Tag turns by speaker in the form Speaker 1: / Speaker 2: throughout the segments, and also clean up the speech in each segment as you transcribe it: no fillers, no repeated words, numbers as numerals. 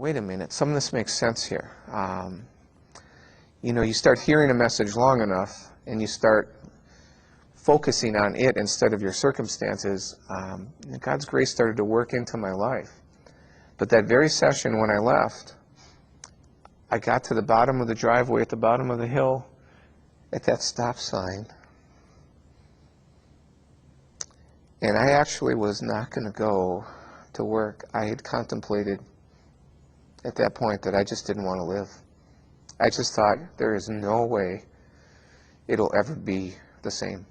Speaker 1: wait a minute, some of this makes sense here. You start hearing a message long enough and you start focusing on it instead of your circumstances. God's grace started to work into my life. But that very session when I left, I got to the bottom of the driveway at the bottom of the hill at that stop sign. And I actually was not going to go to work. I had contemplated at that point that I just didn't want to live. I just thought, there is no way it'll ever be the same.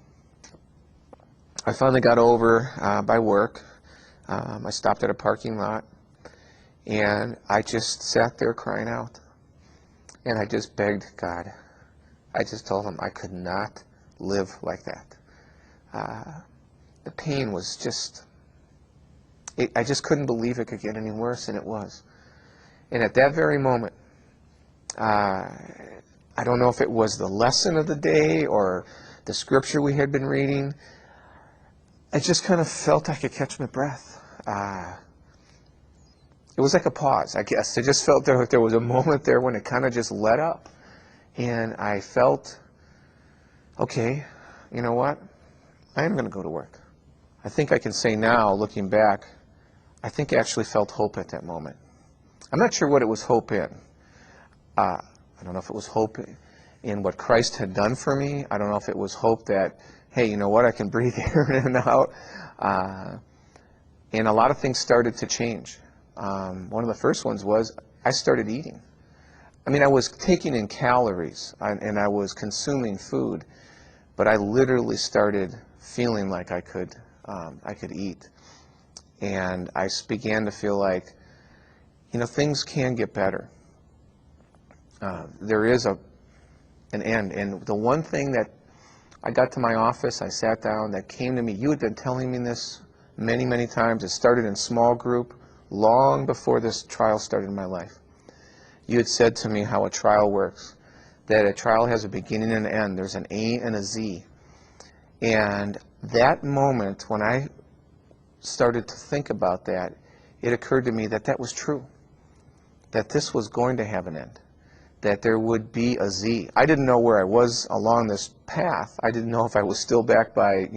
Speaker 1: I finally got over by work. I stopped at a parking lot, and I just sat there crying out. And I just begged God. I just told him I could not live like that. The pain was just, I just couldn't believe it could get any worse, and it was. And at that very moment, I don't know if it was the lesson of the day or the scripture we had been reading, I just kind of felt I could catch my breath. It was like a pause, I guess. I just felt there was a moment there when it kind of just let up. And I felt, okay, you know what? I am going to go to work. I think I can say now, looking back, I think I actually felt hope at that moment. I'm not sure what it was hope in. I don't know if it was hope in what Christ had done for me. I don't know if it was hope that, hey, you know what, I can breathe here and out. And a lot of things started to change. One of the first ones was I started eating. I mean, I was taking in calories and I was consuming food, but I literally started feeling like I could eat. And I began to feel like, things can get better. There is an end. And the one thing that I got to my office, I sat down, that came to me, you had been telling me this many, many times. It started in small group long before this trial started in my life. You had said to me how a trial works, that a trial has a beginning and an end. There's an A and a Z. And that moment, when I started to think about that, it occurred to me that that was true, that this was going to have an end, that there would be a Z. I didn't know where I was along this path. I didn't know if I was still back by,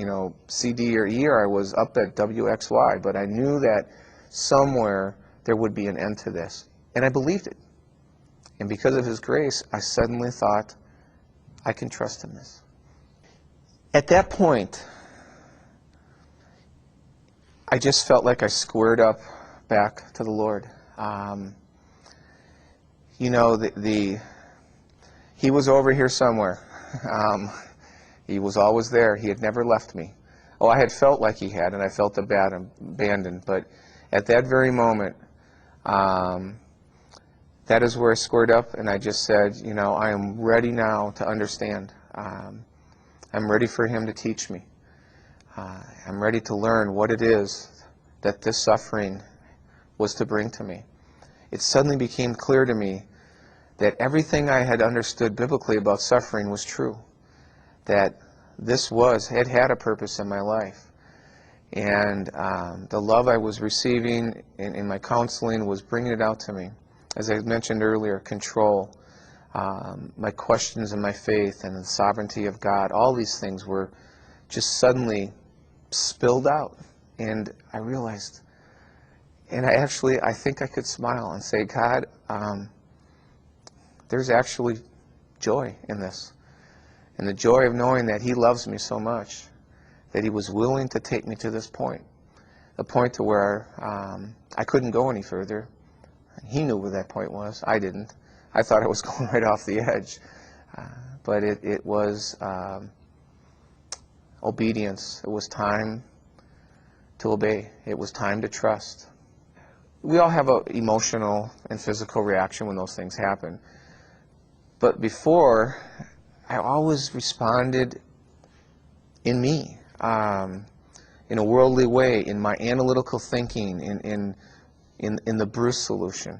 Speaker 1: C, D, or E, or I was up at W, X, Y, but I knew that somewhere there would be an end to this. And I believed it. And because of His grace, I suddenly thought, I can trust in this. At that point, I just felt like I squared up back to the Lord. He was over here somewhere. He was always there. He had never left me. Oh, I had felt like He had, and I felt abandoned. But at that very moment, that is where I squared up, and I just said, I am ready now to understand. I'm ready for Him to teach me. I'm ready to learn what it is that this suffering was to bring to me. It suddenly became clear to me that everything I had understood biblically about suffering was true, that this had a purpose in my life. And the love I was receiving in my counseling was bringing it out to me. As I mentioned earlier, control, my questions in my faith and the sovereignty of God, all these things were just suddenly spilled out. And I realized, and I think I could smile and say, God, there's actually joy in this. And the joy of knowing that He loves me so much that He was willing to take me to this point, a point to where I couldn't go any further. He knew where that point was. I didn't. I thought I was going right off the edge. But it was obedience. It was time to obey. It was time to trust. We all have an emotional and physical reaction when those things happen. But before, I always responded in me, in a worldly way, in my analytical thinking, in the Bruce solution.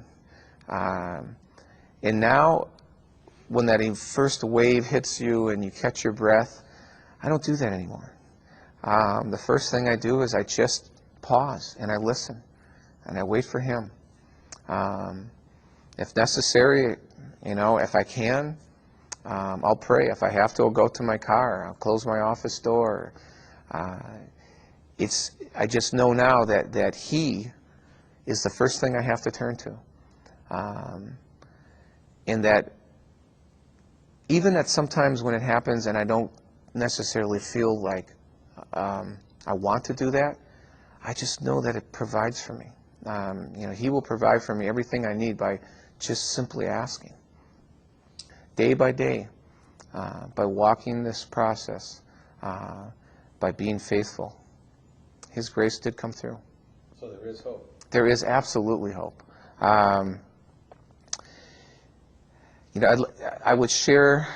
Speaker 1: And now, when that first wave hits you and you catch your breath, I don't do that anymore. The first thing I do is I just pause and I listen and I wait for Him. If necessary, if I can, I'll pray. If I have to, I'll go to my car. I'll close my office door. I just know now that He is the first thing I have to turn to. And that even at sometimes when it happens and I don't necessarily feel like I want to do that, I just know that it provides for me. He will provide for me everything I need by just simply asking. Day by day, by walking this process, by being faithful, His grace did come through.
Speaker 2: So there is hope.
Speaker 1: There is absolutely hope. I would share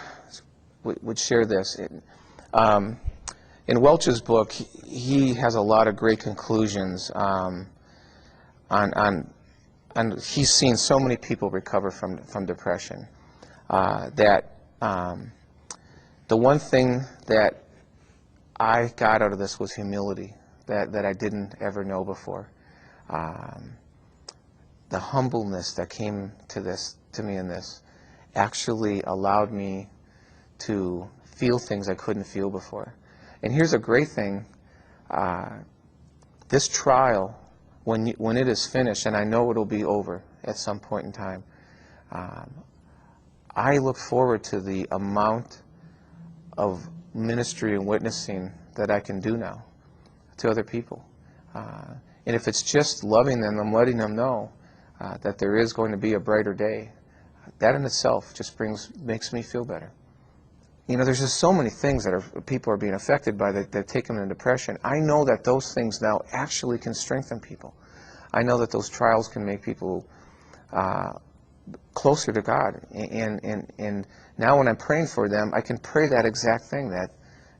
Speaker 1: this. In Welch's book, he has a lot of great conclusions on he's seen so many people recover from depression that the one thing that I got out of this was humility that I didn't ever know before. The humbleness that came to me in this actually allowed me to feel things I couldn't feel before. And here's a great thing. This trial, when it is finished, and I know it'll be over at some point in time, I look forward to the amount of ministry and witnessing that I can do now to other people. And if it's just loving them and letting them know that there is going to be a brighter day, that in itself just makes me feel better. There's just so many things that people are being affected by that take them into depression. I know that those things now actually can strengthen people. I know that those trials can make people closer to God. And now when I'm praying for them, I can pray that exact thing, that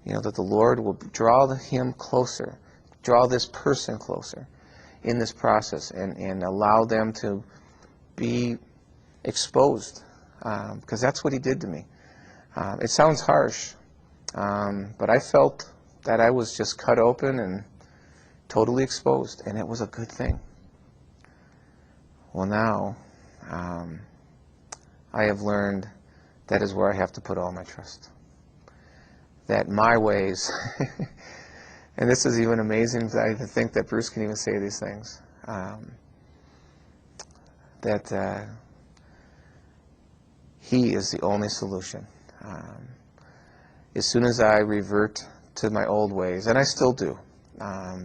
Speaker 1: the Lord will draw him closer, draw this person closer in this process, and allow them to be exposed, because that's what He did to me. It sounds harsh, but I felt that I was just cut open and totally exposed, and it was a good thing. Well, now I have learned that is where I have to put all my trust. That my ways, and this is even amazing to think that Bruce can even say these things, that He is the only solution. As soon as I revert to my old ways, and I still do,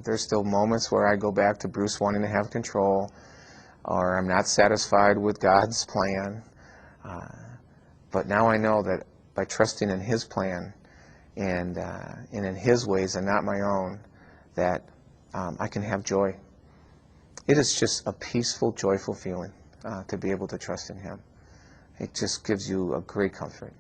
Speaker 1: there's still moments where I go back to Bruce wanting to have control, or I'm not satisfied with God's plan. But now I know that by trusting in His plan and in His ways and not my own, that I can have joy. It is just a peaceful, joyful feeling to be able to trust in Him. It just gives you a great comfort.